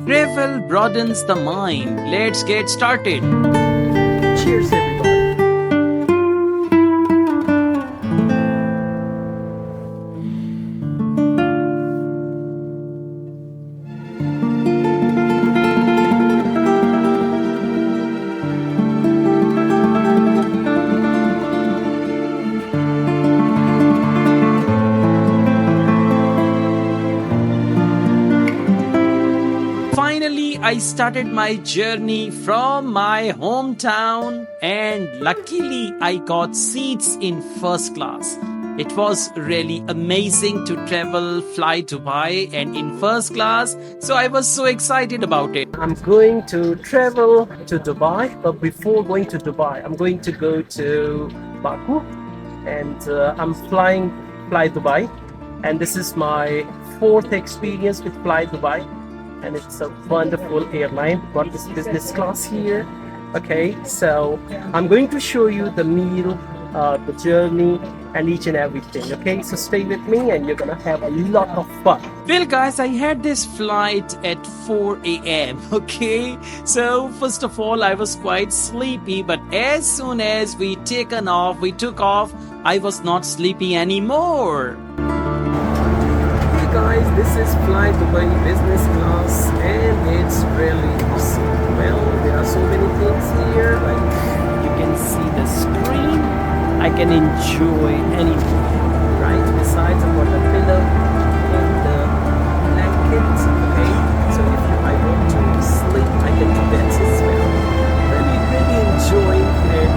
Travel broadens the mind. Let's get started. Cheers, everybody. Finally, I started my journey from my hometown, and luckily I got seats in first class. It was really amazing to fly Dubai and in first class, so I was so excited about it. I'm going to travel to Dubai, but before going to Dubai, I'm going to go to Baku, and I'm flying Fly Dubai, and this is my fourth experience with Fly Dubai, and it's a wonderful airline. Got this business class here. Okay, so I'm going to show you the meal, the journey, and each and everything. Okay, so stay with me and you're gonna have a lot of fun. Well, guys, I had this flight at 4 a.m. Okay, so first of all, I was quite sleepy, but as soon as we took off, I was not sleepy anymore. Hey guys, this is Fly Dubai business class, and it's really awesome. Well, there are so many things here, like you can see the screen. I can enjoy anything, right? Besides, I've got the pillow and the blanket. Okay, so if I want to sleep, I can do that as well. Really enjoying, and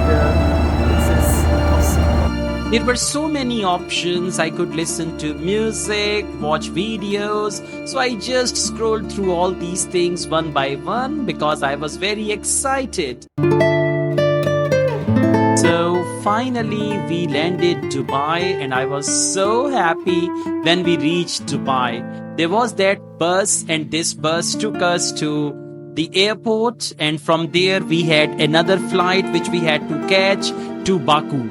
this is awesome. There were so many options. I could listen to music, watch videos. So I just scrolled through all these things one by one because I was very excited. So finally we landed Dubai, and I was so happy when we reached Dubai. There was that bus, and this bus took us to the airport, and from there we had another flight which we had to catch to Baku.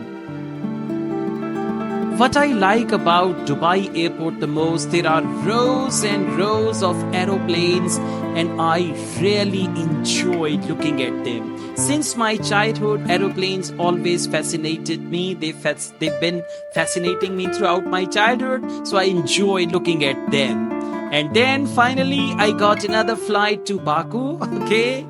What I like about Dubai airport the most, there are rows and rows of aeroplanes, and I really enjoyed looking at them. Since my childhood, aeroplanes always fascinated me. They've been fascinating me throughout my childhood, so I enjoy looking at them. And then finally, I got another flight to Baku, okay?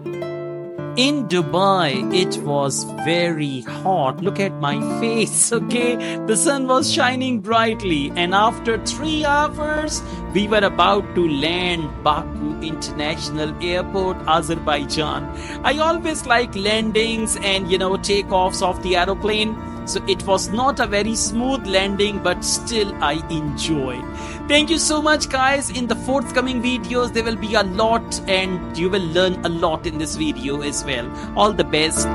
In Dubai, it was very hot. Look at my face, okay? The sun was shining brightly, and after 3 hours, we were about to land Baku International Airport, Azerbaijan. I always like landings and, takeoffs of the aeroplane. So it was not a very smooth landing, but still I enjoyed. Thank you so much, guys. In the forthcoming videos, there will be a lot, and you will learn a lot in this video as well. All the best.